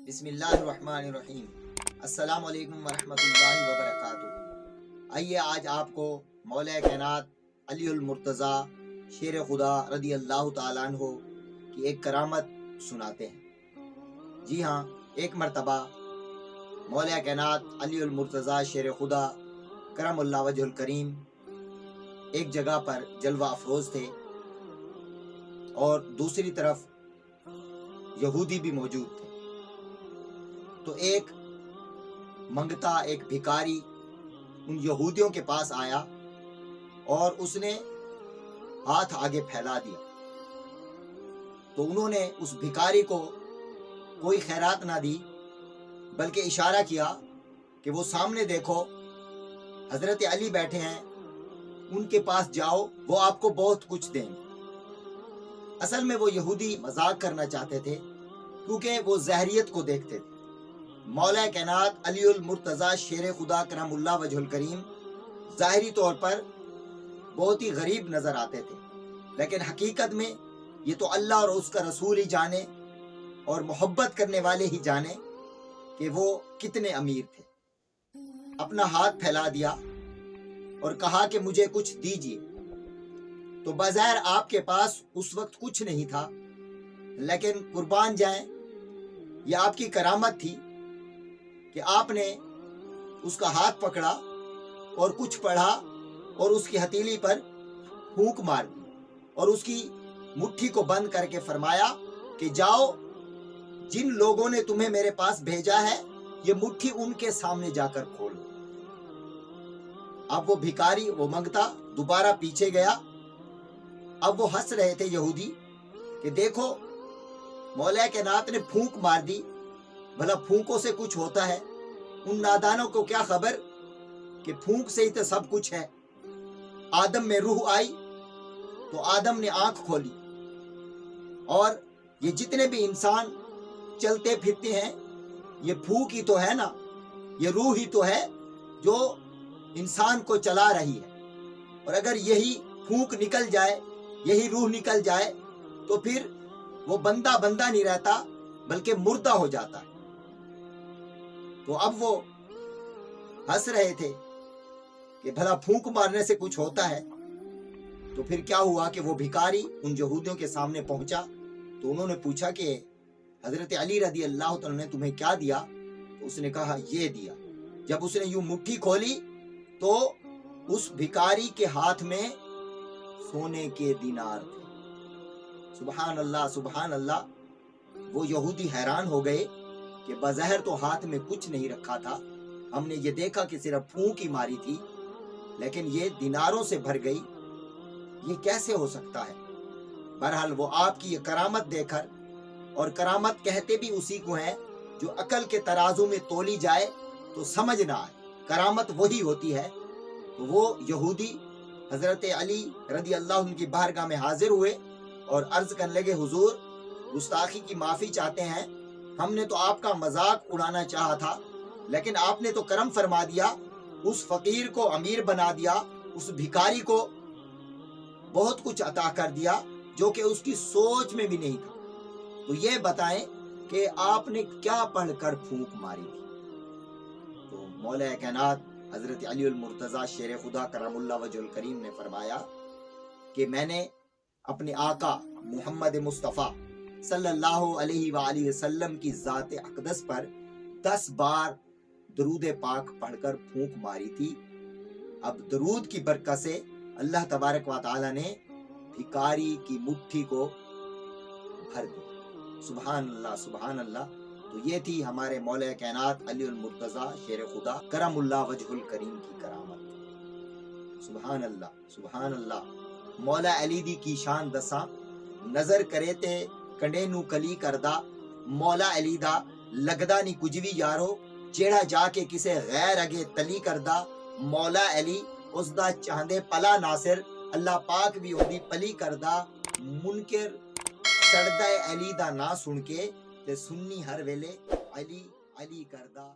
بسم اللہ الرحمن الرحیم۔ السلام علیکم ورحمۃ اللہ وبرکاتہ۔ آئیے آج آپ کو مولا کائنات علی المرتضیٰ شیر خدا رضی اللہ تعالیٰ عنہ کی ایک کرامت سناتے ہیں۔ جی ہاں، ایک مرتبہ مولا کائنات علی المرتضیٰ شیر خدا کرم اللہ وجہ الکریم ایک جگہ پر جلوہ افروز تھے اور دوسری طرف یہودی بھی موجود تھے۔ تو ایک منگتا، ایک بھکاری ان یہودیوں کے پاس آیا اور اس نے ہاتھ آگے پھیلا دیا۔ تو انہوں نے اس بھکاری کو کوئی خیرات نہ دی، بلکہ اشارہ کیا کہ وہ سامنے دیکھو، حضرت علی بیٹھے ہیں، ان کے پاس جاؤ، وہ آپ کو بہت کچھ دیں گے۔ اصل میں وہ یہودی مذاق کرنا چاہتے تھے، کیونکہ وہ ظاہریت کو دیکھتے تھے۔ مولا کائنات علی المرتضیٰ شیر خدا کرم اللہ وجہ الکریم ظاہری طور پر بہت ہی غریب نظر آتے تھے، لیکن حقیقت میں یہ تو اللہ اور اس کا رسول ہی جانے اور محبت کرنے والے ہی جانے کہ وہ کتنے امیر تھے۔ اپنا ہاتھ پھیلا دیا اور کہا کہ مجھے کچھ دیجیے۔ تو بظاہر آپ کے پاس اس وقت کچھ نہیں تھا، لیکن قربان جائیں، یہ آپ کی کرامت تھی کہ آپ نے اس کا ہاتھ پکڑا اور کچھ پڑھا اور اس کی ہتھیلی پر پھونک مار دی اور اس کی مٹھی کو بند کر کے فرمایا کہ جاؤ، جن لوگوں نے تمہیں میرے پاس بھیجا ہے، یہ مٹھی ان کے سامنے جا کر کھول۔ اب وہ بھکاری، وہ منگتا دوبارہ پیچھے گیا۔ اب وہ ہنس رہے تھے یہودی کہ دیکھو، مولا کائنات نے پھونک مار دی، بھلا پھونکوں سے کچھ ہوتا ہے؟ ان نادانوں کو کیا خبر کہ پھونک سے ہی تو سب کچھ ہے۔ آدم میں روح آئی تو آدم نے آنکھ کھولی، اور یہ جتنے بھی انسان چلتے پھرتے ہیں، یہ پھونک ہی تو ہے نا، یہ روح ہی تو ہے جو انسان کو چلا رہی ہے۔ اور اگر یہی پھونک نکل جائے، یہی روح نکل جائے، تو پھر وہ بندہ نہیں رہتا، بلکہ مردہ ہو جاتا ہے۔ تو اب وہ ہنس رہے تھے کہ بھلا پھونک مارنے سے کچھ ہوتا ہے۔ تو پھر کیا ہوا کہ وہ بھکاری ان یہودیوں کے سامنے پہنچا، تو انہوں نے پوچھا کہ حضرت علی رضی اللہ تعالیٰ نے تمہیں کیا دیا؟ تو اس نے کہا یہ دیا۔ جب اس نے یوں مٹھی کھولی تو اس بھکاری کے ہاتھ میں سونے کے دینار تھے۔ سبحان اللہ، سبحان اللہ۔ وہ یہودی حیران ہو گئے کہ بظاہر تو ہاتھ میں کچھ نہیں رکھا تھا، ہم نے یہ دیکھا کہ صرف پھونک ہی ماری تھی، لیکن یہ دیناروں سے بھر گئی، یہ کیسے ہو سکتا ہے؟ بہرحال وہ آپ کی یہ کرامت دے کر، اور کرامت کہتے بھی اسی کو ہیں جو عقل کے ترازو میں تولی جائے تو سمجھ نہ آئے، کرامت وہی ہوتی ہے۔ تو وہ یہودی حضرت علی رضی اللہ عنہ کی بارگاہ میں حاضر ہوئے اور عرض کرنے لگے، حضور گستاخی کی معافی چاہتے ہیں، ہم نے تو آپ کا مذاق اڑانا چاہا تھا، لیکن آپ نے تو کرم فرما دیا، اس فقیر کو امیر بنا دیا، اس بھکاری کو بہت کچھ عطا کر دیا جو کہ اس کی سوچ میں بھی نہیں تھا۔ تو یہ بتائیں کہ آپ نے کیا پڑھ کر پھونک ماری تھی؟ تو مولا کائنات حضرت علی المرتضیٰ شیر خدا کرم اللہ وجہ الکریم نے فرمایا کہ میں نے اپنے آقا محمد مصطفیٰ صلی اللہ علیہ وآلہ وسلم کی ذات اقدس پر 10 بار درود پاک پڑھ کر پھونک ماری تھی۔ اب درود کی برکت سے اللہ تبارک و تعالی نے بھکاری کی مٹھی کو بھر دیا۔ سبحان اللہ، سبحان اللہ۔ تو یہ تھی ہمارے مولا کائنات علی المرتضیٰ شیر خدا کرم اللہ وجہ الکریم کی کرامت۔ سبحان اللہ، سبحان اللہ۔ مولا علی دی کی شان دساں، نظر کرے تے کنڈے نو کلی کردا، مولا علی دا لگدا نہیں کچھ بھی یارو، جیڑا جا کے کسے غیر اگے تلی کردا، مولا علی اس دا چاہندے پلا ناصر، اللہ پاک بھی اودی پلی کردا۔ منکر سڑدا علی دا نا سن کے تے سنی ہر ویلے علی علی کردا۔